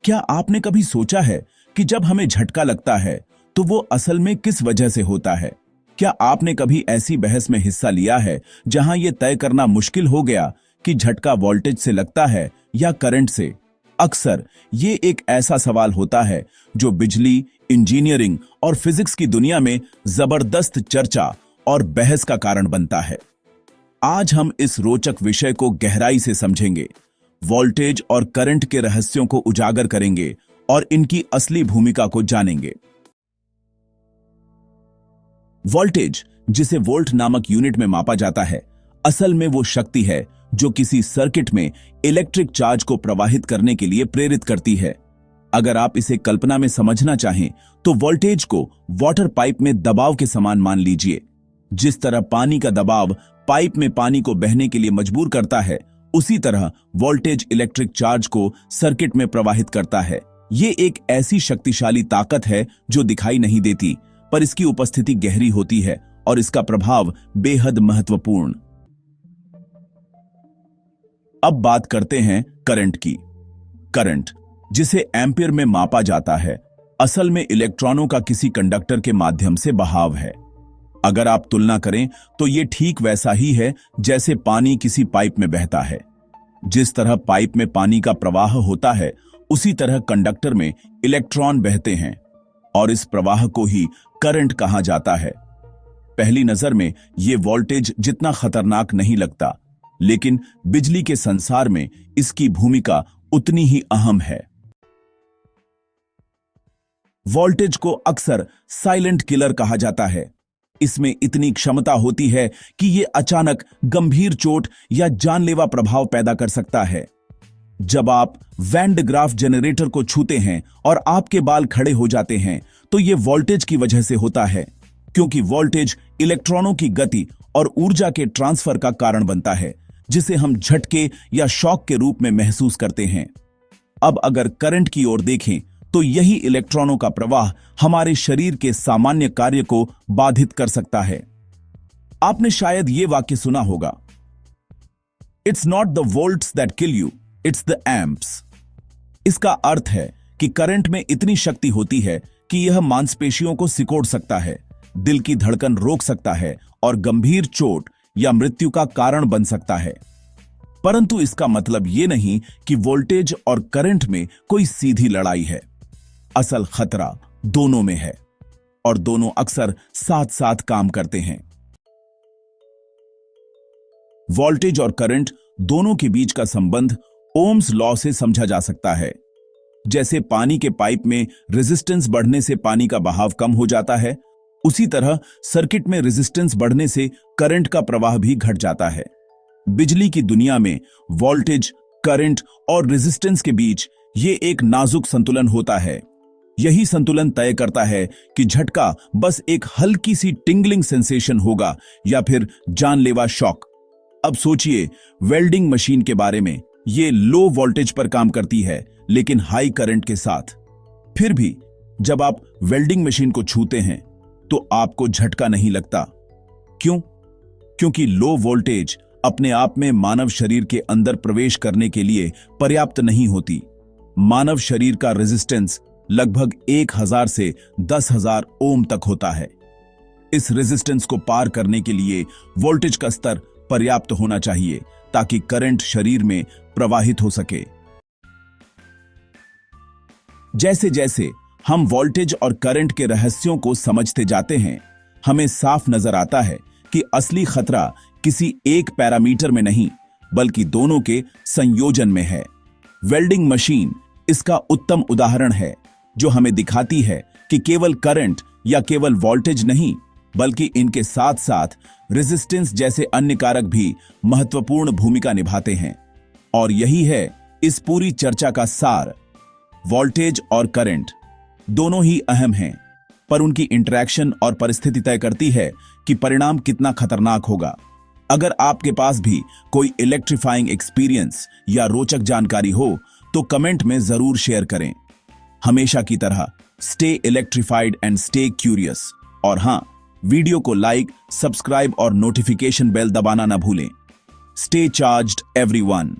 क्या आपने कभी सोचा है कि जब हमें झटका लगता है तो वो असल में किस वजह से होता है? क्या आपने कभी ऐसी बहस में हिस्सा लिया है जहां यह तय करना मुश्किल हो गया कि झटका वोल्टेज से लगता है या करंट से? अक्सर ये एक ऐसा सवाल होता है जो बिजली, इंजीनियरिंग और फिजिक्स की दुनिया में जबरदस्त चर्चा और बहस का कारण बनता है। आज हम इस रोचक विषय को गहराई से समझेंगे, वोल्टेज और करंट के रहस्यों को उजागर करेंगे और इनकी असली भूमिका को जानेंगे। वोल्टेज, जिसे वोल्ट नामक यूनिट में मापा जाता है, असल में वो शक्ति है जो किसी सर्किट में इलेक्ट्रिक चार्ज को प्रवाहित करने के लिए प्रेरित करती है। अगर आप इसे कल्पना में समझना चाहें तो वोल्टेज को वाटर पाइप में दबाव के समान मान लीजिए। जिस तरह पानी का दबाव पाइप में पानी को बहने के लिए मजबूर करता है, उसी तरह वोल्टेज इलेक्ट्रिक चार्ज को सर्किट में प्रवाहित करता है। ये एक ऐसी शक्तिशाली ताकत है जो दिखाई नहीं देती, पर इसकी उपस्थिति गहरी होती है और इसका प्रभाव बेहद महत्वपूर्ण। अब बात करते हैं करंट की। करंट, जिसे एम्पीयर में मापा जाता है, असल में इलेक्ट्रॉनों का किसी कंडक्टर के माध्यम से बहाव है। अगर आप तुलना करें तो यह ठीक वैसा ही है जैसे पानी किसी पाइप में बहता है। जिस तरह पाइप में पानी का प्रवाह होता है, उसी तरह कंडक्टर में इलेक्ट्रॉन बहते हैं और इस प्रवाह को ही करंट कहा जाता है। पहली नजर में यह वोल्टेज जितना खतरनाक नहीं लगता, लेकिन बिजली के संसार में इसकी भूमिका उतनी ही अहम है। वोल्टेज को अक्सर साइलेंट किलर कहा जाता है। इसमें इतनी क्षमता होती है कि यह अचानक गंभीर चोट या जानलेवा प्रभाव पैदा कर सकता है। जब आप वैन डे ग्राफ जनरेटर को छूते हैं और आपके बाल खड़े हो जाते हैं, तो यह वोल्टेज की वजह से होता है, क्योंकि वोल्टेज इलेक्ट्रॉनों की गति और ऊर्जा के ट्रांसफर का कारण बनता है, जिसे हम झटके या शॉक के रूप में महसूस करते हैं। अब अगर करंट की ओर देखें तो यही इलेक्ट्रॉनों का प्रवाह हमारे शरीर के सामान्य कार्य को बाधित कर सकता है। आपने शायद यह वाक्य सुना होगा, it's not the volts that kill you, it's the amps. इसका अर्थ है कि करंट में इतनी शक्ति होती है कि यह मांसपेशियों को सिकोड़ सकता है, दिल की धड़कन रोक सकता है और गंभीर चोट या मृत्यु का कारण बन सकता है। परंतु इसका मतलब यह नहीं कि वोल्टेज और करंट में कोई सीधी लड़ाई है। असल खतरा दोनों में है और दोनों अक्सर साथ साथ काम करते हैं। वोल्टेज और करंट दोनों के बीच का संबंध ओम्स लॉ से समझा जा सकता है। जैसे पानी के पाइप में रेजिस्टेंस बढ़ने से पानी का बहाव कम हो जाता है, उसी तरह सर्किट में रेजिस्टेंस बढ़ने से करंट का प्रवाह भी घट जाता है। बिजली की दुनिया में वोल्टेज, करंट और रेजिस्टेंस के बीच ये एक नाजुक संतुलन होता है। यही संतुलन तय करता है कि झटका बस एक हल्की सी टिंगलिंग सेंसेशन होगा या फिर जानलेवा शॉक। अब सोचिए वेल्डिंग मशीन के बारे में। ये लो वोल्टेज पर काम करती है लेकिन हाई करंट के साथ। फिर भी जब आप वेल्डिंग मशीन को छूते हैं तो आपको झटका नहीं लगता। क्यों? क्योंकि लो वोल्टेज अपने आप में मानव शरीर के अंदर प्रवेश करने के लिए पर्याप्त नहीं होती। मानव शरीर का रेजिस्टेंस लगभग 1000 से 10,000 ओम तक होता है। इस रेजिस्टेंस को पार करने के लिए वोल्टेज का स्तर पर्याप्त होना चाहिए ताकि करंट शरीर में प्रवाहित हो सके। जैसे जैसे हम वोल्टेज और करंट के रहस्यों को समझते जाते हैं, हमें साफ नजर आता है कि असली खतरा किसी एक पैरामीटर में नहीं, बल्कि दोनों के संयोजन में है। वेल्डिंग मशीन इसका उत्तम उदाहरण है, जो हमें दिखाती है कि केवल करंट या केवल वोल्टेज नहीं, बल्कि इनके साथ साथ रेजिस्टेंस जैसे अन्य कारक भी महत्वपूर्ण भूमिका निभाते हैं। और यही है इस पूरी चर्चा का सार। वोल्टेज और करंट दोनों ही अहम हैं, पर उनकी इंटरैक्शन और परिस्थिति तय करती है कि परिणाम कितना खतरनाक होगा। अगर आपके पास भी कोई इलेक्ट्रीफाइंग एक्सपीरियंस या रोचक जानकारी हो तो कमेंट में जरूर शेयर करें। हमेशा की तरह stay electrified and stay curious. और हां, वीडियो को लाइक, सब्सक्राइब और नोटिफिकेशन बेल दबाना ना भूलें। Stay charged everyone.